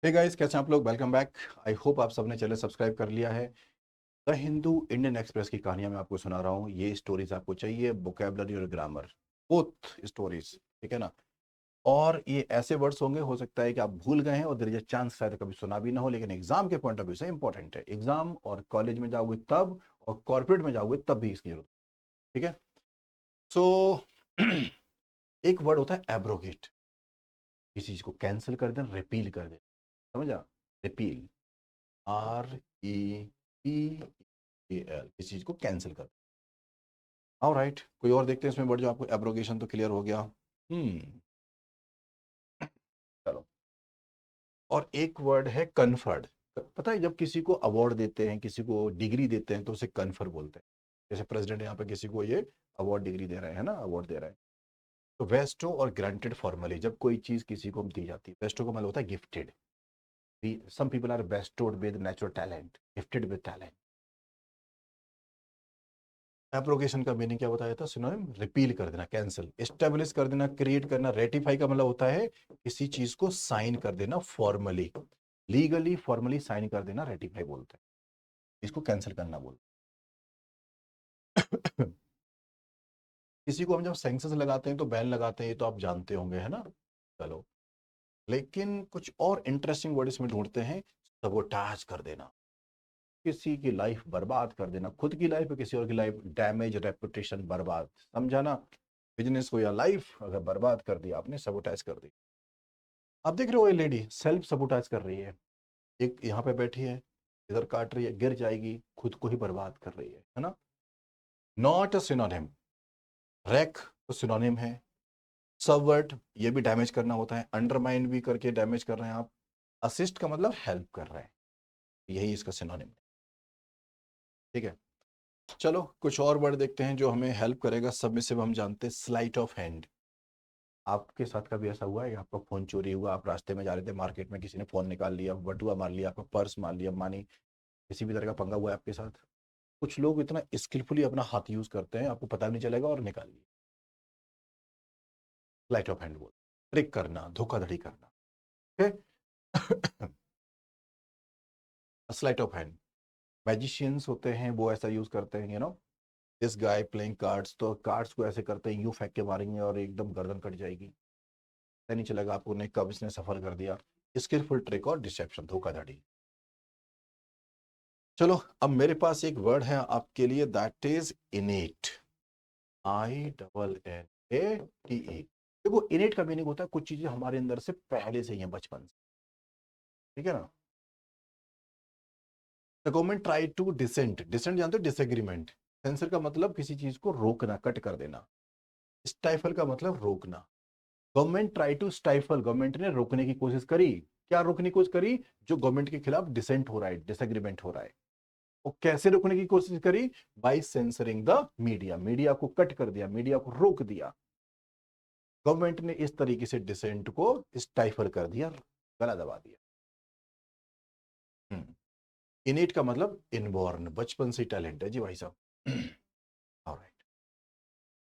Hey guys, कैसे हैं आप लोग। Welcome back. आई होप आप सबने चैनल सब्सक्राइब कर लिया है। द हिंदू इंडियन एक्सप्रेस की कहानियां मैं आपको सुना रहा हूँ। ये स्टोरीज आपको चाहिए, वोकैबुलरी और ग्रामर, बोथ स्टोरीज, ठीक है ना। और ये ऐसे वर्ड्स होंगे, हो सकता है कि आप भूल गए हैं और देयर इज अ चांस शायद कभी सुना भी ना हो, लेकिन एग्जाम के पॉइंट ऑफ व्यू से इंपॉर्टेंट है। एग्जाम और कॉलेज में जाओगे तब, और कॉर्पोरेट में जाओगे तब भी इसकी जरूरत है, ठीक है। सो एक वर्ड होता है एब्रोगेट। किसी चीज को कैंसिल कर देना, रिपील कर देना, समझा। रिपील, REPEL, इस चीज को कैंसिल कर। ऑलराइट, कोई और देखते हैं इसमें वर्ड जो आपको, एब्रोगेशन तो क्लियर हो गया। चलो, और एक वर्ड है कन्फर्ड। पता है, जब किसी को अवार्ड देते हैं, किसी को डिग्री देते हैं, तो उसे कन्फर बोलते हैं। जैसे प्रेसिडेंट यहाँ पे किसी को ये अवार्ड डिग्री दे रहे हैं ना, अवार्ड दे रहे हैं। तो वेस्टो और ग्रांटेड फॉर्मली, जब कोई चीज किसी को दी जाती है, वेस्टो का मतलब होता है gifted. Some people are bestowed with natural talent, gifted with talent. Abrogation का मीनिंग क्या बताया था? सिनोनिम, रिपील कर देना, कैंसिल, एस्टेब्लिश कर देना, क्रिएट करना। रेटिफाई का मतलब होता है किसी चीज को साइन कर देना फॉर्मली, लीगली फॉर्मली साइन कर देना, रेटिफाई बोलते हैं। इसको कैंसिल करना बोलते हैं। किसी को हम जब सैंक्शंस लगाते हैं तो बैन लगाते हैं, ये तो आप जानते होंगे, है ना। चलो, लेकिन कुछ और इंटरेस्टिंग वर्ड इसमें ढूंढते हैं। सबोटाज कर देना, किसी की लाइफ बर्बाद कर देना, खुद की लाइफ या किसी और की लाइफ, डैमेज, रेपुटेशन, बर्बाद, समझाना। बिजनेस को या लाइफ अगर बर्बाद कर दिया आपने, सबोटाइज कर दी। आप देख रहे हो, ये लेडी सेल्फ सबोटाइज कर रही है। एक यहाँ पे बैठी है, इधर काट रही है, गिर जाएगी, खुद को ही बर्बाद कर रही है ना। Not a synonym. रैक तो सिनोनिम है। सबवर्ट, ये भी डैमेज करना होता है, अंडरमाइन भी करके डैमेज कर रहे हैं आप। असिस्ट का मतलब हेल्प कर रहे हैं, यही इसका सिनोनिम है, ठीक है। चलो, कुछ और वर्ड देखते हैं जो हमें हेल्प करेगा। सबमिसिव हम जानते हैं, स्लाइट ऑफ हैंड। आपके साथ कभी ऐसा हुआ है कि आपका फोन चोरी हुआ, आप रास्ते में जा रहे थे, मार्केट में किसी ने फोन निकाल लिया, बटुआ मार लिया, आपका पर्स मार लिया, मानी किसी भी तरह का पंगा हुआ है आपके साथ। कुछ लोग इतना स्किलफुली अपना हाथ यूज करते हैं, आपको पता भी नहीं चलेगा और निकाल लिया। स्लाइट ऑफ हैंड बोल, ट्रिक करना, धोखाधड़ी करना, ठीक। स्लाइट ऑफ हैंड, मैजिशियंस होते हैं वो ऐसा यूज करते हैं, दिस गाय प्लेइंग कार्ड्स, तो कार्ड्स को ऐसे करते हैं, यूं फेंक के मारेंगे और एकदम गर्दन कट जाएगी, पता नहीं चलेगा आपको ने कब इसने सफर कर दिया। स्किलफुल ट्रिक और डिसेप्शन, धोखाधड़ी। चलो, अब मेरे पास एक वर्ड है आपके लिए, दैट इज इनेट। INNATE। देखो, इनेट का मीनिंग होता है कुछ चीजें हमारे अंदर से पहले से ही हैं, बचपन से, ठीक है ना। The government try to dissent, dissent जानते हो, डिसएग्रीमेंट। सेंसर का मतलब किसी चीज को रोकना, कट कर देना। स्टाइफल का मतलब रोकना। Government try to stifle, government ने रोकने की कोशिश करी। क्या रोकने की कोशिश करी? जो गवर्नमेंट के खिलाफ डिसेंट हो रहा है, डिसएग्रीमेंट हो रहा है। वो कैसे रोकने की कोशिश करी? By censoring the media, media को कट कर दिया, मीडिया को रोक दिया। गवर्नमेंट ने इस तरीके से डिसेंट को स्टाइफल कर दिया, गला दबा दिया। इनेट का मतलब इनबॉर्न, बचपन से टैलेंट है जी भाई साहब। ऑलराइट,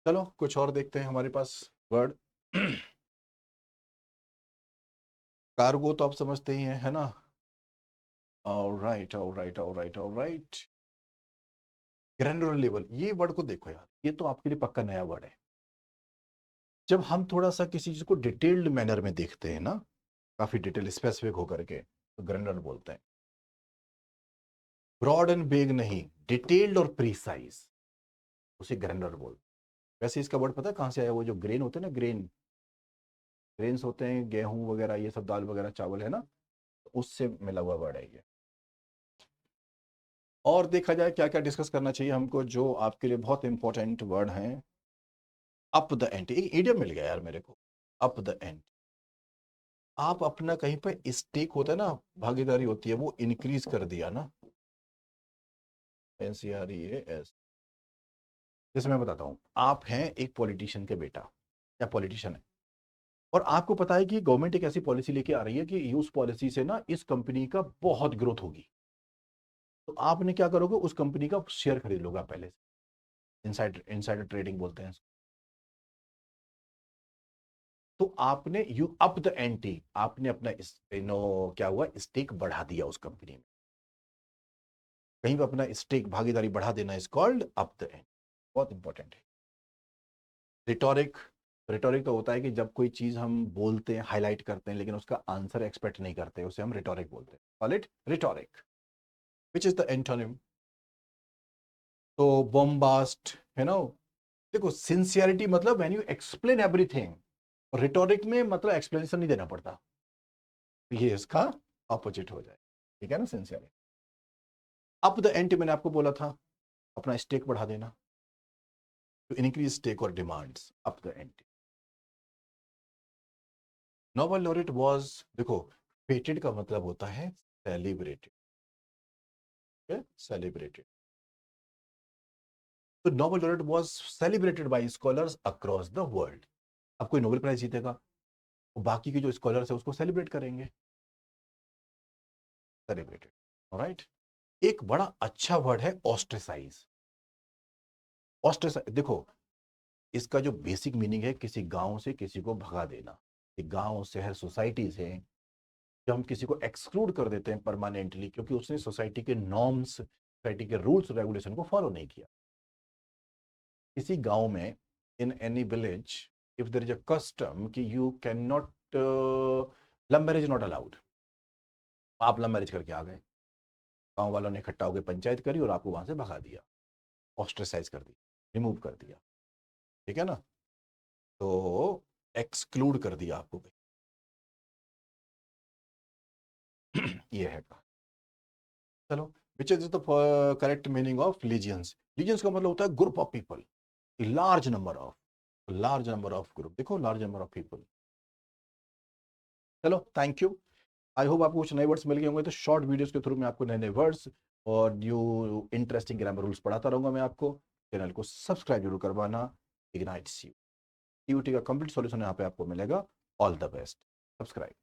चलो कुछ और देखते हैं हमारे पास वर्ड। कार्गो तो आप समझते ही हैं, है ना। Alright alright alright alright. Granular level, ये वर्ड को देखो यार, ये तो आपके लिए पक्का नया वर्ड है। जब हम थोड़ा सा किसी चीज को डिटेल्ड मैनर में देखते हैं ना, काफी डिटेल स्पेसिफिक होकर के, तो ग्रैन्युलर बोलते हैं। ब्रॉड एंड बिग नहीं, डिटेल्ड और प्रीसाइज, उसे ग्रैन्युलर बोलते हैं। वैसे इसका वर्ड पता है कहां से आया? वो जो ग्रेन होते हैं ना, ग्रेन्स होते हैं, गेहूं वगैरह, ये सब दाल वगैरह, चावल, है ना, तो उससे मिला हुआ वर्ड है ये। और देखा जाए क्या क्या डिस्कस करना चाहिए हमको, जो आपके लिए बहुत इंपॉर्टेंट वर्ड हैं। अप द एंड, एक इडियम मिल गया यार मेरे को, अप द एंड। आप अपना कहीं पे स्टेक होता है ना, भागीदारी होती है, वो इंक्रीज कर दिया ना। NCREAS। जैसे मैं बताता हूँ, आप हैं एक पॉलिटिशियन के बेटा, या पॉलिटिशियन है, और आपको पता है कि गवर्नमेंट एक ऐसी पॉलिसी लेके आ रही है कि यूज पॉलिसी से ना इस कंपनी का बहुत ग्रोथ होगी। तो आपने क्या करोगे? उस कंपनी का शेयर खरीद लोगे आप पहले से। इनसाइडर, इनसाइडर ट्रेडिंग बोलते हैं। तो आपने यू अप द एंटी, आपने अपना क्या हुआ, स्टेक बढ़ा दिया उस कंपनी में, कहीं पर अपना स्टेक भागीदारी बढ़ा देना is called up the anti. बहुत इंपॉर्टेंट है। रिटोरिक, रिटोरिक तो होता है कि जब कोई चीज हम बोलते हैं, हाईलाइट करते हैं, लेकिन उसका आंसर एक्सपेक्ट नहीं करते, उसे हम रिटोरिक बोलते हैं। Call it rhetoric. Which is the antonym? तो बॉम्बास्ट है ना। देखो सिंसियरिटी मतलब when you explain everything, rhetoric में मतलब एक्सप्लेनेशन नहीं देना पड़ता, ये इसका ऑपोजिट हो जाए, ठीक है ना। सिंसियरिटी। अप द एंटी मैंने आपको बोला था अपना स्टेक बढ़ा देना, टू इंक्रीज स्टेक और demands, up the anti. Nobel laureate was, देखो फेटेड का मतलब होता है सेलिब्रेटेड, सेलिब्रेटेड। तो Nobel laureate was celebrated by scholars across the world. अब कोई नोबेल प्राइज जीतेगा तो बाकी के जो स्कॉलर्स है उसको सेलिब्रेट करेंगे, सेलिब्रेटेड। ऑलराइट। एक बड़ा अच्छा वर्ड है ऑस्ट्रेसाइज। ऑस्ट्रेसाइज देखो, इसका जो बेसिक मीनिंग है किसी गांव से किसी को भगा देना। एक गांव शहर सोसाइटी से जब हम किसी को एक्सक्लूड कर देते हैं परमानेंटली क्योंकि उसने सोसाइटी के नॉर्म्स, सोसाइटी के रूल्स रेगुलेशन को फॉलो नहीं किया। किसी गांव में, in any village, if there is a custom कि you can not, love marriage not allowed, आप लव मैरिज करके आ गए, गांव वालों ने इकट्ठा होकर पंचायत करी और आपको वहां से भगा दिया, ऑस्ट्रेसाइज कर दिया, रिमूव कर दिया, ठीक है ना। तो एक्सक्लूड कर दिया आपको ये है कहा। चलो, which is the correct meaning of legions? Legions का मतलब होता है group of people, large number of, large number of group, देखो लार्ज नंबर ऑफ पीपल। चलो थैंक यू। आई होप आपको कुछ नए वर्ड्स मिल गए होंगे। तो शॉर्ट वीडियोस के थ्रू मैं आपको नए नए वर्ड्स और न्यू इंटरेस्टिंग ग्रामर रूल्स पढ़ाता रहूंगा मैं आपको। चैनल को सब्सक्राइब जरूर करवाना। इग्नाइट सी यूटी का कंप्लीट सॉल्यूशन यहाँ पे आपको मिलेगा। All the best. सब्सक्राइब।